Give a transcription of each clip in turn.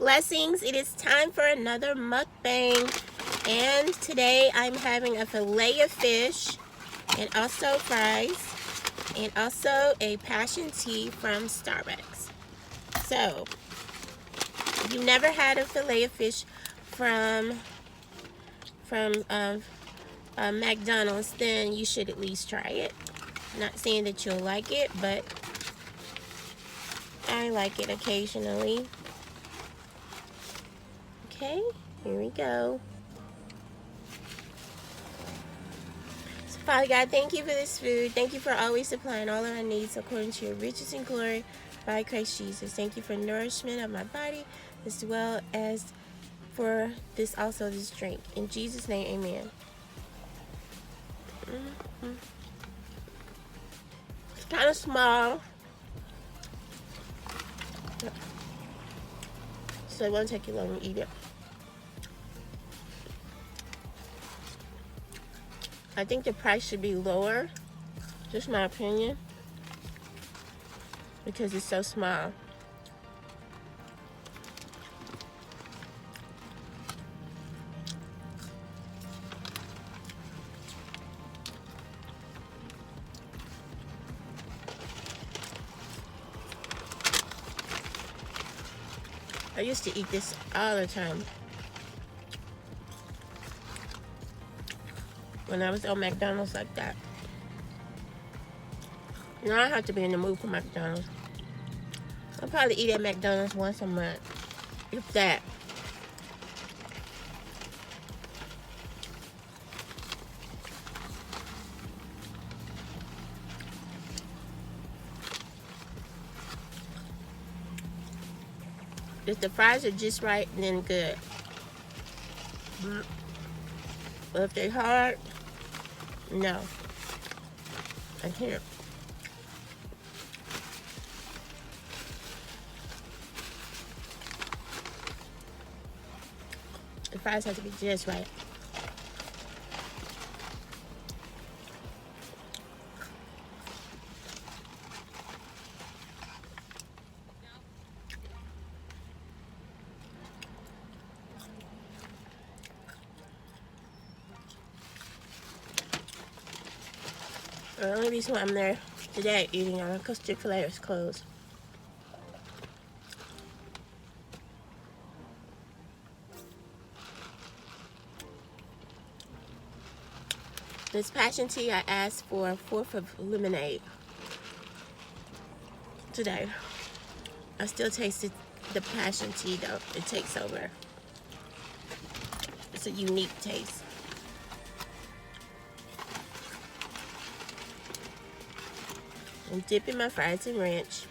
Blessings, it is time for another mukbang, and today I'm having a fillet of fish and also fries and also a passion tea from Starbucks. So if you've never had a fillet of fish from McDonald's, then you should at least try it. Not saying that you'll like it, but I like it occasionally. Okay, here we go. So Father God, thank you for this food. Thank you for always supplying all of our needs according to your riches and glory by Christ Jesus. Thank you for nourishment of my body as well as for this drink. In Jesus' name, amen. It's kind of small, so it won't take you long to eat it. I think the price should be lower, just my opinion, because it's so small. I used to eat this all the time when I was on McDonald's like that. Now I have to be in the mood for McDonald's. I'll probably eat at McDonald's once a month, if that. If the fries are just right, then good. But if they're hard, no, I can't. The fries have to be just right. The only reason why I'm there today eating on because Filet is closed. This passion tea, I asked for a fourth of lemonade today. I still tasted the passion tea though. It takes over. It's a unique taste. I'm dipping my fries in ranch.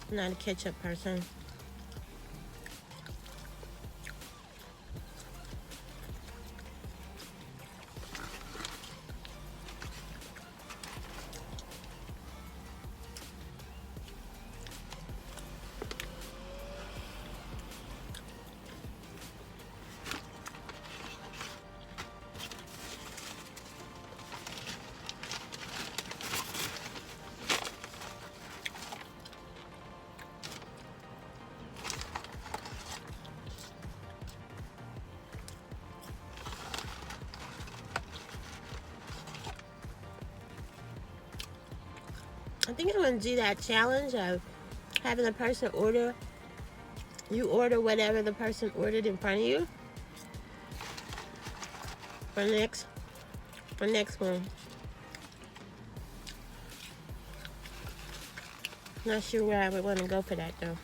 I'm not a ketchup person. I think I'm going to do that challenge of having a person order. You order whatever the person ordered in front of you. For next one. Not sure where I would want to go for that though.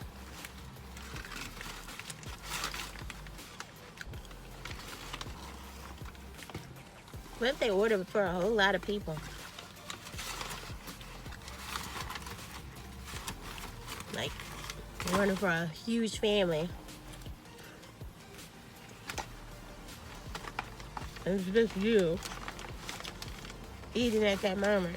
What if they order for a whole lot of people? Like, order for a huge family. It's just you eating at that moment.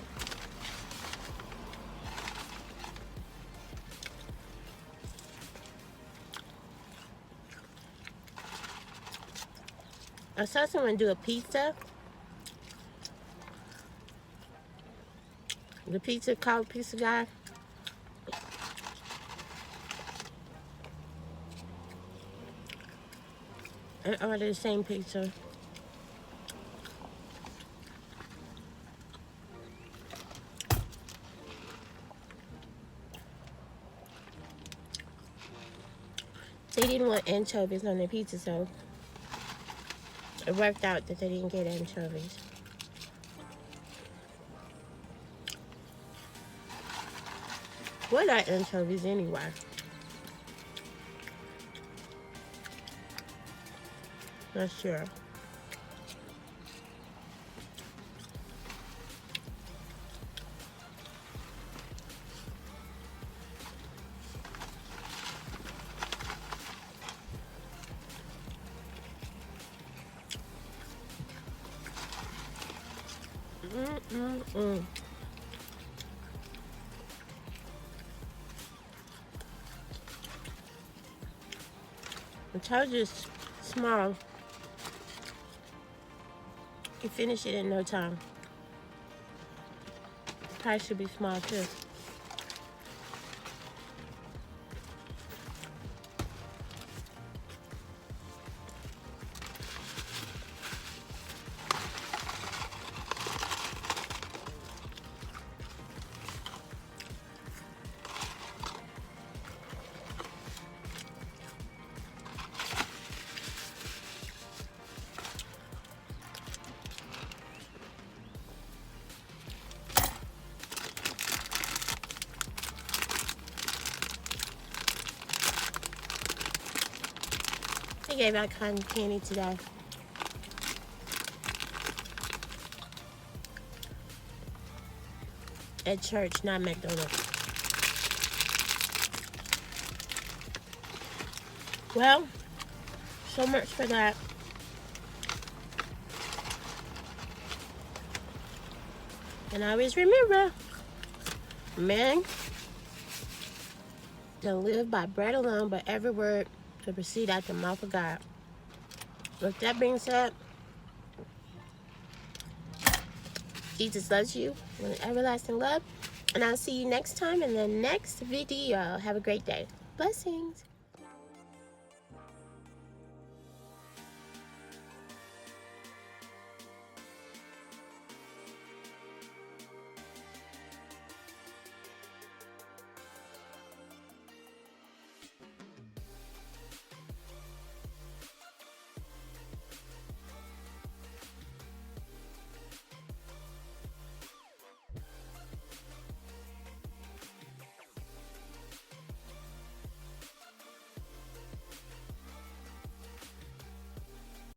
I saw someone do a pizza The pizza guy. And order the same pizza. They didn't want anchovies on their pizza, so it worked out that they didn't get anchovies. What are anchovies anyway? Not sure. The toast is small. You finish it in no time. The pie should be small too. I gave out cotton candy today. At church, not McDonald's. Well, so much for that. And always remember, man, don't live by bread alone, but every word to proceed out the mouth of God. With that being said, Jesus loves you with an everlasting love. And I'll see you next time in the next video. Have a great day. Blessings.